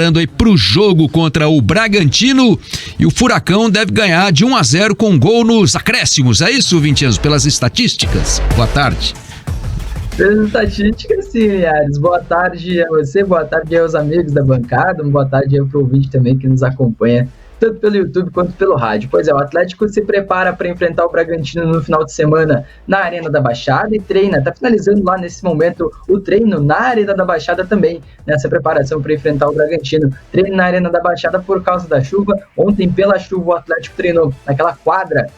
aí pro jogo contra o Bragantino, e o Furacão deve ganhar de 1-0 com um gol nos acréscimos. É isso, Vincenzo, pelas estatísticas? Boa tarde. Pelas estatísticas, sim, Linhares. Boa tarde a você, boa tarde aos amigos da bancada, boa tarde aí pro ouvinte também que nos acompanha, tanto pelo YouTube quanto pelo rádio. Pois é, o Atlético se prepara para enfrentar o Bragantino no final de semana na Arena da Baixada e treina, tá finalizando lá nesse momento o treino na Arena da Baixada também, nessa preparação para enfrentar o Bragantino. Treino na Arena da Baixada por causa da chuva. Ontem, pela chuva, o Atlético treinou naquela quadra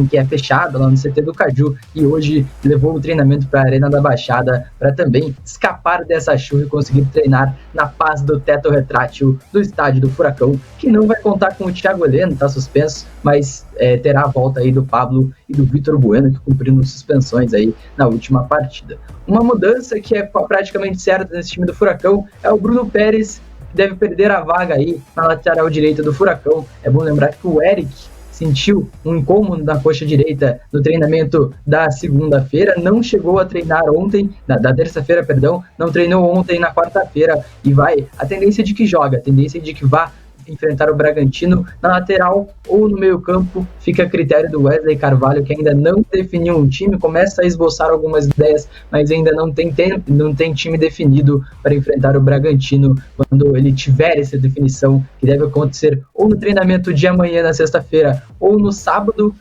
que é fechada lá no CT do Caju, e hoje levou o treinamento para a Arena da Baixada para também escapar dessa chuva e conseguir treinar na paz do teto retrátil do estádio do Furacão, que não vai contar com o Thiago Heleno, está suspenso, mas terá a volta aí do Pablo e do Vitor Bueno, que cumpriram suspensões aí na última partida. Uma mudança que é praticamente certa nesse time do Furacão é o Bruno Pérez, que deve perder a vaga aí na lateral direita do Furacão. É bom lembrar que o Eric sentiu um incômodo na coxa direita no treinamento da segunda-feira, não chegou a treinar ontem, da terça-feira, perdão, não treinou ontem na quarta-feira, e a tendência de que joga, a tendência de que vá enfrentar o Bragantino na lateral ou no meio campo, fica a critério do Wesley Carvalho, que ainda não definiu um time, começa a esboçar algumas ideias, mas ainda não tem time definido para enfrentar o Bragantino. Quando ele tiver essa definição, que deve acontecer ou no treinamento de amanhã, na sexta-feira, ou no sábado,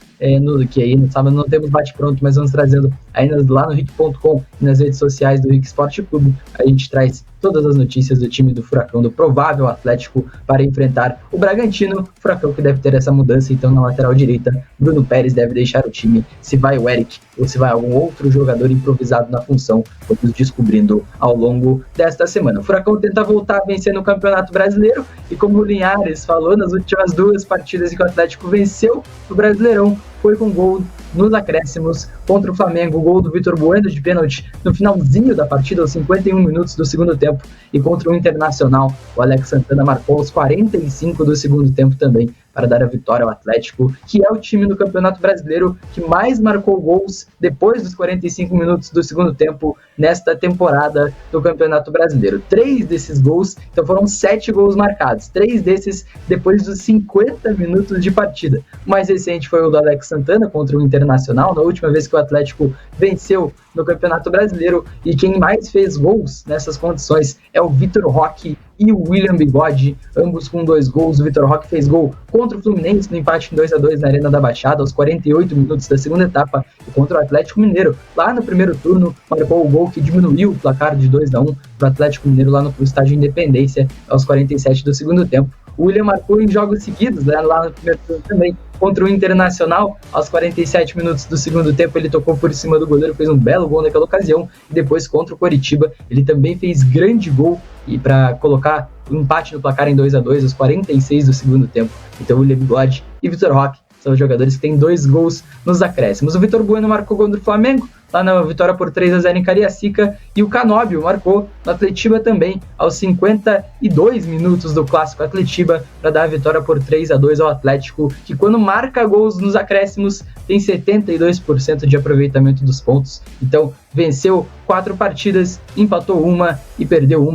que aí no sábado não temos bate-pronto, mas vamos trazendo ainda lá no RIC.com e nas redes sociais do RIC Esporte Clube, a gente traz todas as notícias do time do Furacão, do provável Atlético para enfrentar o Bragantino. Furacão que deve ter essa mudança, então na lateral direita, Bruno Pérez deve deixar o time. Se vai o Eric ou se vai algum outro jogador improvisado na função, vamos descobrindo ao longo desta semana. O Furacão tenta voltar a vencer no Campeonato Brasileiro, e como o Linhares falou, nas últimas duas partidas em que o Atlético venceu o Brasileirão, foi com gol nos acréscimos contra o Flamengo, o gol do Vitor Bueno de pênalti no finalzinho da partida, aos 51 minutos do segundo tempo, e contra o Internacional, o Alex Santana marcou aos 45 do segundo tempo também, para dar a vitória ao Atlético, que é o time no Campeonato Brasileiro que mais marcou gols depois dos 45 minutos do segundo tempo nesta temporada do Campeonato Brasileiro. 3 desses gols, então foram 7 gols marcados, 3 desses depois dos 50 minutos de partida. O mais recente foi o do Alex Santana contra o Internacional, na última vez que o Atlético venceu no Campeonato Brasileiro, e quem mais fez gols nessas condições é o Vitor Roque e o William Bigode, ambos com 2 gols. O Vitor Roque fez gol contra o Fluminense no empate em 2-2 na Arena da Baixada, aos 48 minutos da segunda etapa, e contra o Atlético Mineiro, lá no primeiro turno, marcou o gol que diminuiu o placar de 2-1 para o Atlético Mineiro lá no estádio Independência, aos 47 do segundo tempo. O William marcou em jogos seguidos, né, lá no primeiro turno também, contra o Internacional, aos 47 minutos do segundo tempo, ele tocou por cima do goleiro, fez um belo gol naquela ocasião, e depois contra o Coritiba, ele também fez grande gol, e para colocar o empate no placar em 2-2, aos 46 do segundo tempo. Então o William Bigode e Vitor Roque são os jogadores que têm 2 gols nos acréscimos. O Vitor Bueno marcou contra o Flamengo, lá na vitória por 3-0 em Cariacica, e o Canóbio marcou no Atletiba também, aos 52 minutos do clássico Atletiba, para dar a vitória por 3-2 ao Atlético, que quando marca gols nos acréscimos tem 72% de aproveitamento dos pontos. Então venceu 4 partidas, empatou uma e perdeu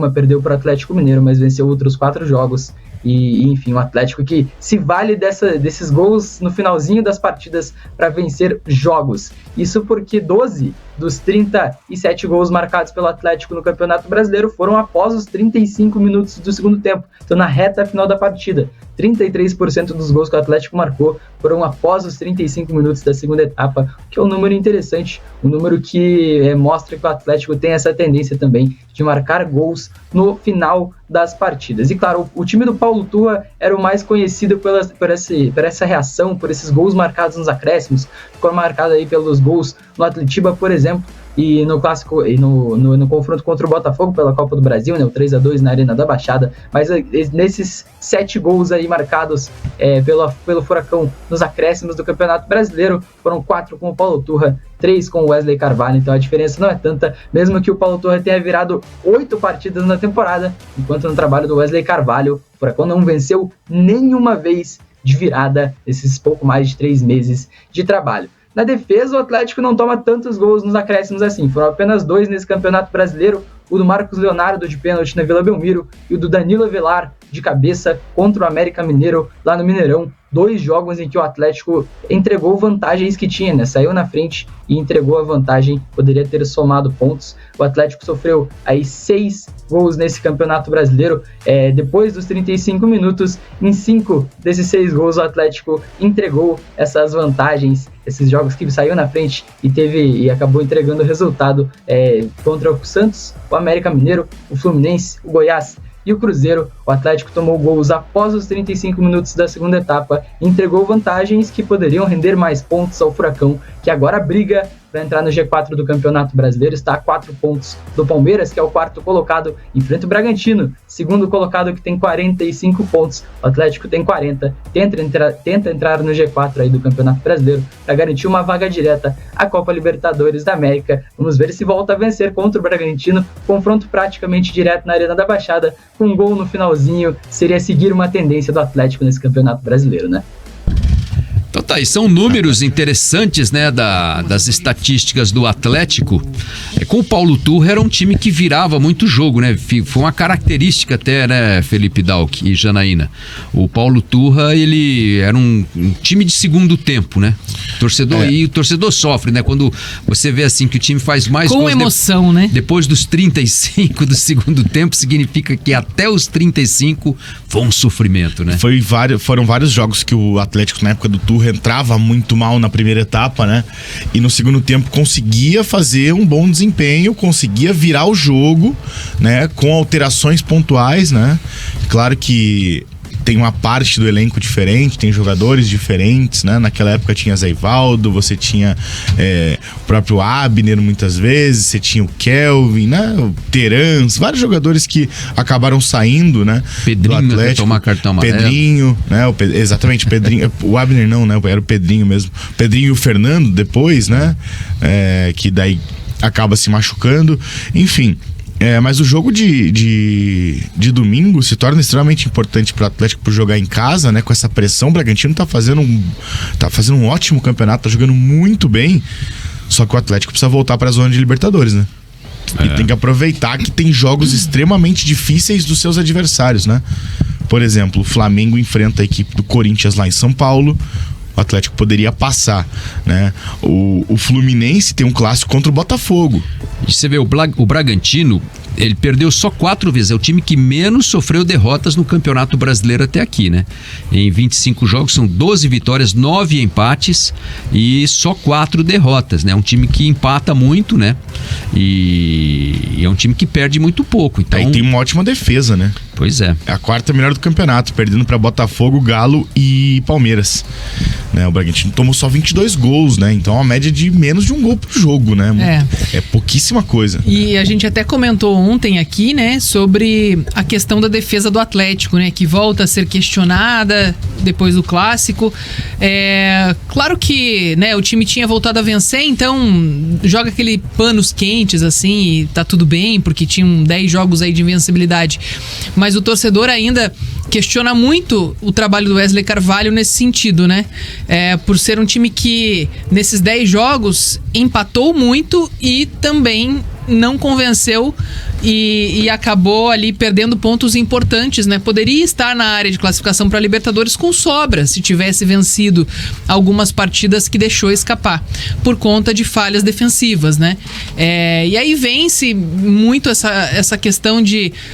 para o Atlético Mineiro, mas venceu outros 4 jogos. E enfim, o Atlético que se vale desses gols no finalzinho das partidas para vencer jogos. Isso porque 12 dos 37 gols marcados pelo Atlético no Campeonato Brasileiro foram após os 35 minutos do segundo tempo. Então, na reta final da partida, 33% dos gols que o Atlético marcou foram após os 35 minutos da segunda etapa, que é um número interessante, um número que mostra que o Atlético tem essa tendência também de marcar gols no final das partidas. E claro, o time do Paulo Turra era o mais conhecido por essa reação, por esses gols marcados nos acréscimos, ficou marcado aí pelos gols no Atletiba, por exemplo, e no clássico e no confronto contra o Botafogo pela Copa do Brasil, né, o 3-2 na Arena da Baixada. Mas nesses 7 gols aí marcados pelo Furacão nos acréscimos do Campeonato Brasileiro, foram 4 com o Paulo Turra, 3 com o Wesley Carvalho. Então a diferença não é tanta, mesmo que o Paulo Turra tenha virado 8 partidas na temporada, enquanto no trabalho do Wesley Carvalho, o Furacão não venceu nenhuma vez de virada nesses pouco mais de 3 meses de trabalho. Na defesa, o Atlético não toma tantos gols nos acréscimos assim. Foram apenas 2 nesse Campeonato Brasileiro. o do Marcos Leonardo de pênalti na Vila Belmiro e o do Danilo Avelar de cabeça contra o América Mineiro lá no Mineirão. 2 jogos em que o Atlético entregou vantagens que tinha, né? Saiu na frente e entregou a vantagem, poderia ter somado pontos. O Atlético sofreu aí 6 gols nesse Campeonato Brasileiro. Depois dos 35 minutos, em 5 desses 6 gols, o Atlético entregou essas vantagens, esses jogos que saiu na frente e acabou entregando o resultado contra o Santos, o América Mineiro, o Fluminense, o Goiás e o Cruzeiro. O Atlético tomou gols após os 35 minutos da segunda etapa e entregou vantagens que poderiam render mais pontos ao Furacão, que agora briga para entrar no G4 do Campeonato Brasileiro. Está a 4 pontos do Palmeiras, que é o 4º colocado, enfrenta o Bragantino, 2º colocado, que tem 45 pontos. O Atlético tem 40, tenta entrar no G4 aí do Campeonato Brasileiro para garantir uma vaga direta à Copa Libertadores da América. Vamos ver se volta a vencer contra o Bragantino, confronto praticamente direto na Arena da Baixada, com um gol no finalzinho. Seria seguir uma tendência do Atlético nesse Campeonato Brasileiro, né? Então tá aí, são números interessantes, né, das estatísticas do Atlético. Com o Paulo Turra era um time que virava muito jogo, né? Foi uma característica até, né, Felipe Dalck e Janaína. O Paulo Turra, ele era um time de segundo tempo, né? E o torcedor sofre, né? Quando você vê assim que o time faz mais com emoção, né? Depois dos 35 do segundo tempo, significa que até os 35 foi um sofrimento, né? Foram vários jogos que o Atlético, na época do Turra, entrava muito mal na primeira etapa, né? E no segundo tempo conseguia fazer um bom desempenho, conseguia virar o jogo, né? Com alterações pontuais, né? Claro que tem uma parte do elenco diferente, tem jogadores diferentes, né? Naquela época tinha Zaivaldo, você tinha o próprio Abner muitas vezes, você tinha o Kelvin, né? O Terans, vários jogadores que acabaram saindo, né? Pedrinho, do Atlético, tomar cartão amarelo. Pedrinho, né? Exatamente, Pedrinho. O Abner não, né? Era o Pedrinho mesmo. Pedrinho e o Fernando depois, né? Que daí acaba se machucando, enfim. Mas o jogo de domingo se torna extremamente importante para o Atlético por jogar em casa, né? Com essa pressão. O Bragantino tá fazendo um ótimo campeonato, tá jogando muito bem. Só que o Atlético precisa voltar para a zona de Libertadores, né? E tem que aproveitar que tem jogos extremamente difíceis dos seus adversários, né? Por exemplo, o Flamengo enfrenta a equipe do Corinthians lá em São Paulo. O Atlético poderia passar, né? O Fluminense tem um clássico contra o Botafogo. E você vê, o Bragantino, ele perdeu só 4 vezes. É o time que menos sofreu derrotas no Campeonato Brasileiro até aqui, né? Em 25 jogos são 12 vitórias, 9 empates e só 4 derrotas, né? É um time que empata muito, né? E é um time que perde muito pouco. Então... Aí tem uma ótima defesa, né? Pois é. É a 4ª melhor do campeonato, perdendo para Botafogo, Galo e Palmeiras. Né? O Bragantino tomou só 22 gols, né? Então é uma média de menos de um gol por jogo, né? É pouquíssima coisa. E a gente até comentou ontem aqui, né, sobre a questão da defesa do Atlético, né, que volta a ser questionada depois do clássico. Claro que, né, o time tinha voltado a vencer, então joga aquele panos quentes assim e tá tudo bem, porque tinham 10 jogos aí de invencibilidade. Mas o torcedor ainda questiona muito o trabalho do Wesley Carvalho nesse sentido, né? Por ser um time que nesses 10 jogos empatou muito e também não convenceu e acabou ali perdendo pontos importantes, né? Poderia estar na área de classificação para Libertadores com sobra se tivesse vencido algumas partidas que deixou escapar por conta de falhas defensivas, né? E aí vence muito essa questão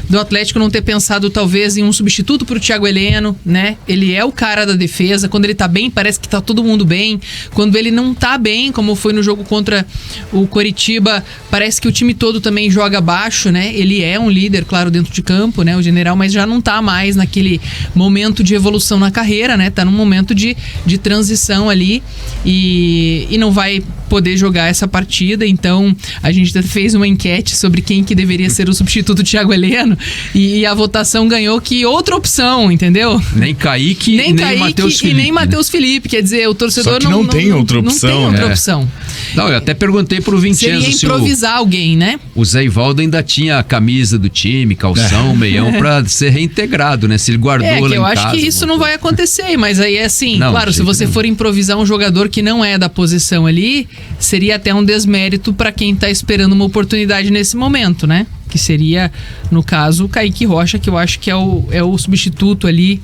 do Atlético não ter pensado talvez em um substituto para o Thiago Heleno, né? Ele é o cara da defesa, quando ele tá bem parece que tá todo mundo bem, quando ele não tá bem, como foi no jogo contra o Coritiba, parece que o time todo também joga abaixo, né? Ele é um líder, claro, dentro de campo, né? O general, mas já não tá mais naquele momento de evolução na carreira, né? Tá num momento de transição ali e não vai poder jogar essa partida. Então, a gente fez uma enquete sobre quem que deveria ser o substituto do Thiago Heleno e a votação ganhou que outra opção, entendeu? Nem Kaique, nem Matheus Felipe. E nem Matheus Felipe, quer dizer, o torcedor não tem outra opção. Não tem outra opção. Não, eu até perguntei pro Vincenzo seria improvisar alguém, né? O Zaivaldo ainda tinha a camisa do time, calção, meião, pra ser reintegrado, né? Se ele guardou lá em casa. Eu acho que isso não vai acontecer, mas aí é assim, não, claro, se você for improvisar um jogador que não é da posição ali, seria até um desmérito pra quem tá esperando uma oportunidade nesse momento, né? Que seria, no caso, o Kaique Rocha, que eu acho que é o substituto ali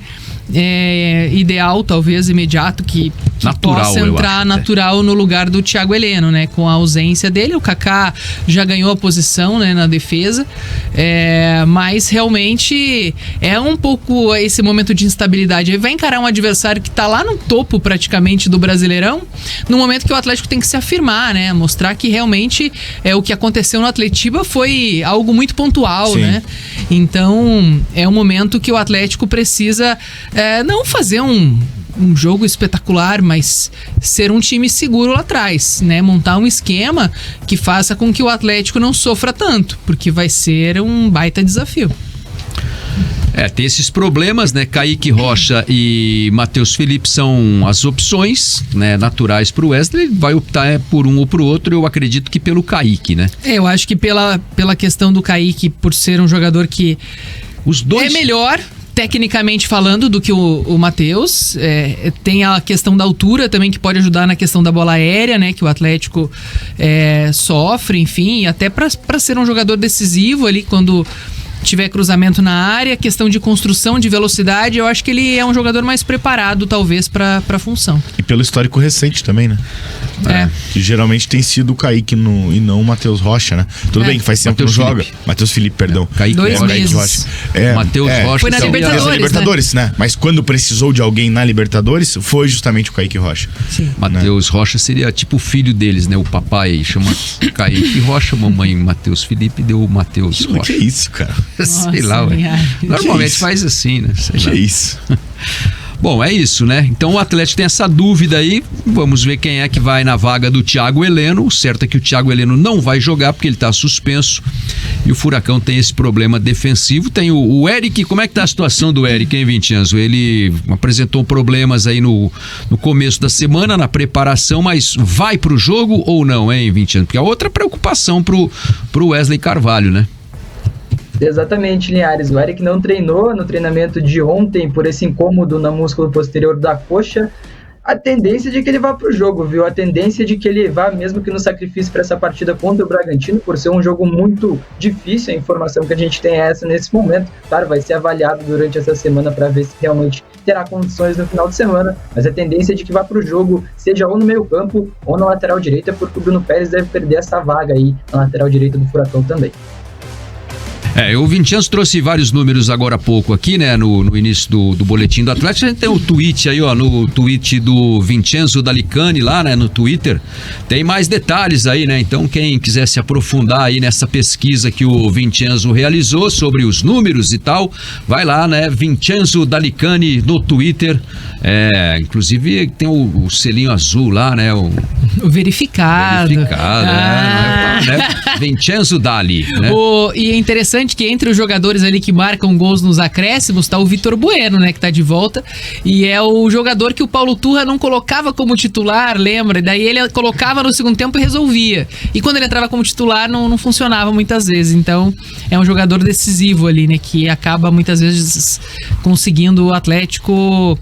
ideal, talvez imediato, que Natural, possa eu entrar acho, natural no lugar do Thiago Heleno, né? Com a ausência dele, o Kaká já ganhou a posição, né, na defesa, mas realmente é um pouco esse momento de instabilidade. Aí vai encarar um adversário que tá lá no topo praticamente do Brasileirão, no momento que o Atlético tem que se afirmar, né? Mostrar que realmente o que aconteceu no Atletiba foi algo muito pontual, Sim. né? Então é um momento que o Atlético precisa não fazer um jogo espetacular, mas ser um time seguro lá atrás, né? Montar um esquema que faça com que o Atlético não sofra tanto, porque vai ser um baita desafio. Tem esses problemas, né? Kaique Rocha e Matheus Felipe são as opções, né, naturais pro Wesley. Vai optar por um ou pro outro, eu acredito que pelo Kaique, né? Eu acho que pela questão do Kaique, por ser um jogador que Os dois... é melhor, tecnicamente falando, do que o Matheus. Tem a questão da altura também, que pode ajudar na questão da bola aérea, né? Que o Atlético sofre, enfim. E até para ser um jogador decisivo ali, quando tiver cruzamento na área, questão de construção, de velocidade, eu acho que ele é um jogador mais preparado, talvez, para a função. E pelo histórico recente também, né? Que geralmente tem sido o Kaique e não o Matheus Rocha, né? Tudo bem que faz tempo que não joga. Matheus Felipe, perdão. Kaique 2 meses. Rocha. Matheus Rocha. Foi na Libertadores, né? Mas quando precisou de alguém na Libertadores, foi justamente o Kaique Rocha. Sim. Matheus Rocha seria tipo o filho deles, né? O papai chama Kaique Rocha, mamãe Matheus Felipe, deu o Matheus Que Rocha. é isso, cara? Sei lá, ué. Normalmente faz assim, né? Sei lá. Que é isso? Bom, é isso, né? Então o Atlético tem essa dúvida aí. Vamos ver quem é que vai na vaga do Thiago Heleno. O certo é que o Thiago Heleno não vai jogar porque ele tá suspenso. E o Furacão tem esse problema defensivo. Tem o Eric. Como é que tá a situação do Eric, hein, Vincenzo? Ele apresentou problemas aí no começo da semana, na preparação, mas vai pro jogo ou não, hein, Vincenzo? Porque é outra preocupação pro Wesley Carvalho, né? Exatamente, Linhares. O Eric não treinou no treinamento de ontem por esse incômodo no músculo posterior da coxa. A tendência de que ele vá para o jogo, viu? A tendência de que ele vá, mesmo que no sacrifício para essa partida contra o Bragantino, por ser um jogo muito difícil. A informação que a gente tem é essa nesse momento. Claro, vai ser avaliado durante essa semana para ver se realmente terá condições no final de semana, mas a tendência é de que vá para o jogo, seja ou no meio campo ou na lateral direita, porque o Bruno Pérez deve perder essa vaga aí na lateral direita do Furacão também. O Vincenzo trouxe vários números agora há pouco aqui, né, no início do boletim do Atlético. A gente tem o tweet aí, ó, no tweet do Vincenzo Dalicani lá, né, no Twitter. Tem mais detalhes aí, né? Então quem quiser se aprofundar aí nessa pesquisa que o Vincenzo realizou sobre os números e tal, vai lá, né, Vincenzo Dalicani no Twitter. Inclusive tem o selinho azul lá, né? O verificado. Né? Vincenzo Dali, né? E é interessante que entre os jogadores ali que marcam gols nos acréscimos tá o Vitor Bueno, né, que tá de volta, e é o jogador que o Paulo Turra não colocava como titular, lembra? Daí ele colocava no segundo tempo e resolvia, e quando ele entrava como titular não funcionava muitas vezes. Então é um jogador decisivo ali, né, que acaba muitas vezes conseguindo o Atlético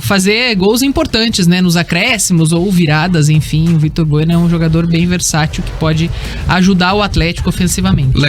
fazer gols importantes, né, nos acréscimos ou viradas, enfim. O Vitor Bueno é um jogador bem versátil que pode ajudar o Atlético ofensivamente.